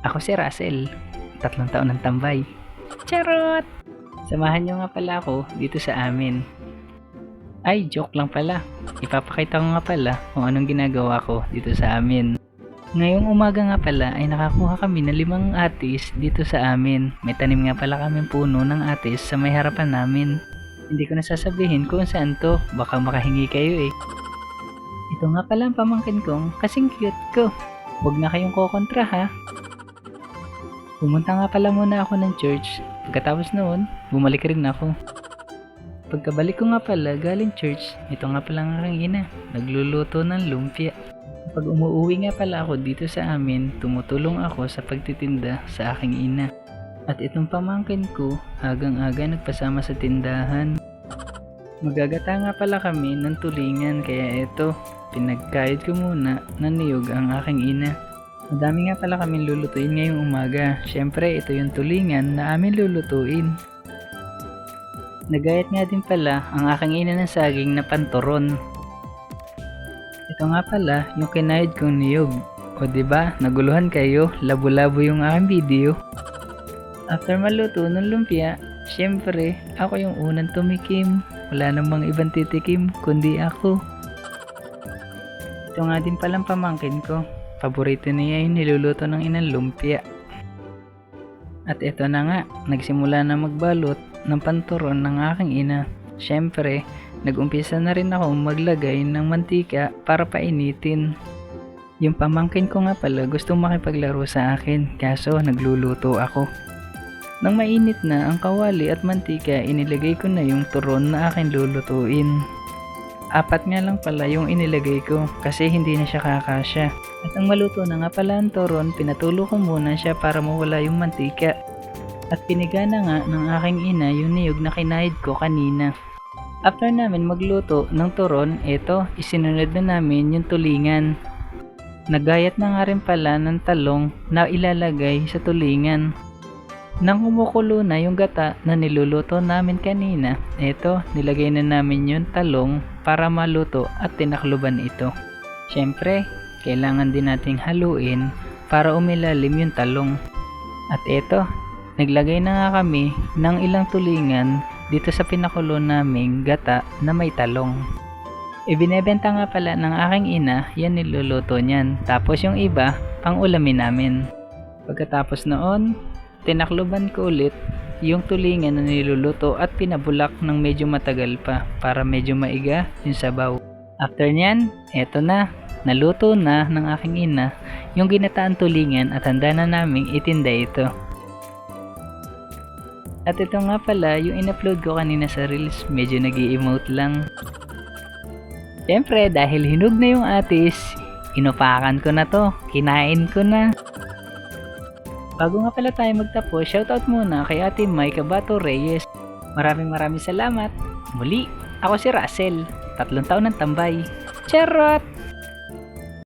Ako si Russell, 3 taon ng tambay. Charot! Samahan nyo nga pala ako dito sa amin. Ay, joke lang pala. Ipapakita ko nga pala kung anong ginagawa ko dito sa amin. Ngayong umaga nga pala ay nakakuha kami ng 5 atis dito sa amin. May tanim nga pala kaming puno ng atis sa may harapan namin. Hindi ko na sasabihin kung saan to, baka makahingi kayo eh. Ito nga pala ang pamangkin kong kasing cute ko. Huwag na kayong kokontra ha. Pumunta nga pala muna ako ng church. Pagkatapos noon, bumalik rin ako. Pagkabalik ko nga pala galing church, ito nga pala ang aking ina. Nagluluto ng lumpia. Pag umuwi nga pala ako dito sa amin, tumutulong ako sa pagtitinda sa aking ina. At itong pamangkin ko, agang-aga nagpasama sa tindahan. Magagata nga pala kami ng tulingan kaya ito, pinagkayod ko muna ng niyog ang aking ina. Madami nga pala kaming lulutuin ngayong umaga. Syempre, ito yung tulingan na amin lulutuin. Nagayat nga din pala ang aking ina ng saging na panturon. Ito nga pala yung kinayod kong niyog. O diba, naguluhan kayo, labo-labo yung aking video. After maluto ng lumpia, syempre, ako yung unang tumikim. Wala namang ibang titikim, kundi ako. Ito nga din palang pamangkin ko. Paborito niya yung niluluto ng inang lumpia. At ito na nga, nagsimula na magbalot ng panturon ng aking ina. Syempre, nag-umpisa na rin ako maglagay ng mantika para painitin. Yung pamangkin ko nga pala gustong makipaglaro sa akin, kaso nagluluto ako. Nang mainit na ang kawali at mantika, inilagay ko na yung turon na aking lulutuin. 4 nga lang pala yung inilagay ko kasi hindi na siya kakasya. At ang maluto na nga pala ang turon, pinatulo ko muna siya para mawala yung mantika. At pinigana nga ng aking ina yung niyog na kinayod ko kanina. After namin magluto ng turon, eto, isinunod na namin yung tulingan. Nagayat na nga rin pala ng talong na ilalagay sa tulingan. Nang kumukulo na yung gata na niluluto namin kanina, eto, nilagay na namin yung talong para maluto at tinakluban ito. Syempre, kailangan din nating haluin para umilalim yung talong. At eto, naglagay na nga kami ng ilang tulingan dito sa pinakulo naming gata na may talong. Ibinebenta nga pala ng aking ina yan niluluto niyan, tapos yung iba pang ulamin namin. Pagkatapos noon, tinakluban ko ulit yung tulingan na niluluto at pinabulak ng medyo matagal pa para medyo maiga yung sabaw. After nyan, eto na, naluto na ng aking ina yung ginataan tulingan at handa na naming itinda ito. At ito nga pala yung in-upload ko kanina sa Reels, medyo nag-i-emote lang. Siyempre dahil hinog na yung atis, inupakan ko na to, kinain ko na. Bago nga pala tayo magtapos, shoutout muna kay Ate Mai Cabato Reyes. Maraming salamat. Muli, ako si Russell, 3 taon ng tambay. Charot!